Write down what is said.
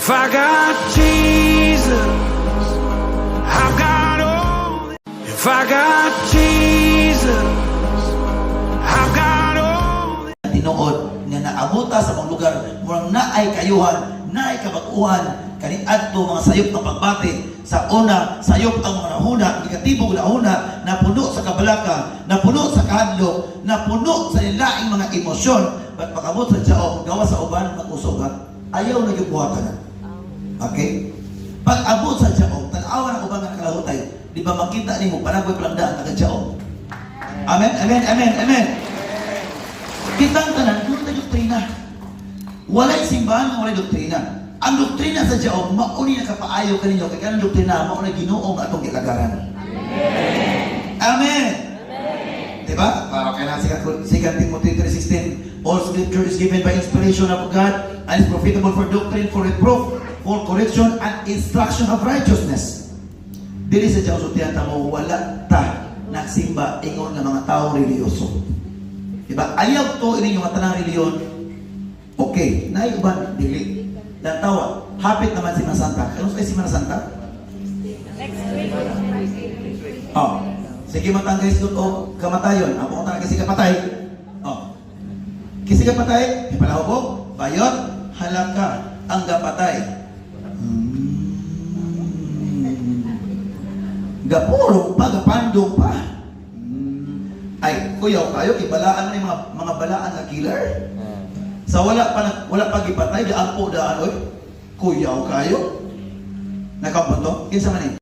If I got Jesus, I've got all. If I got Jesus, I've got all. Tinuod nga naabuta sa mga lugar murang naay kayuhan, naay kabaguhan, kani adto mga sayop ng pagbati. Sa una, sayop ang mga nahuna, negatibong nahuna, napuno sa kabalaka, napuno sa kahadlok, napuno sa nilaing mga emosyon. Ba't pag-abot sa tiyaong, gawa sa uban, mag-usobat, ayaw na yung buhatan. Okay? Pag-abot sa tiyaong, tanawan ang uban na nakalahutay, di ba makita ni mo, panagway palandaan na tiyaong. Amen, amen, amen, amen. Kitang tanan, doon na doktrina. Walay simbahan, walay doktrina. Ang doktrina sa Diyaong, mauni na kapaayo kaninyo, kaya kanang doktrina, mauni ginoong atong kilagaran. Amen! Amen! Diba? Para kaya na 2 Timothy 3:16, all scripture is given by inspiration of God and is profitable for doctrine, for reproof, for correction, and instruction of righteousness. Dili sa Diyaong sutihan tamo, wala ta nagsimba ingon ng mga tao reliyoso. Diba? Ayaw to ining mga tanang reliyon, okay. Naiuban, dili. Dan tawa, hapit naman si Santa. Ano sa si Santa? Next week. Oh. Sige matanggays doon o kamatayon. Ako kung talaga si kapatay. Oh. Kisi kapatay, ipalahubog, bayot, halaka, ang kapatay. Gapurong pa, gapandong pa. Ay, kuyaw kayo, ibalaan na yung mga balaan na killer. Sa wala pa gipatay, daan po daan, oy. Kuyaw kayo. Nakapunto, kinsa man eh.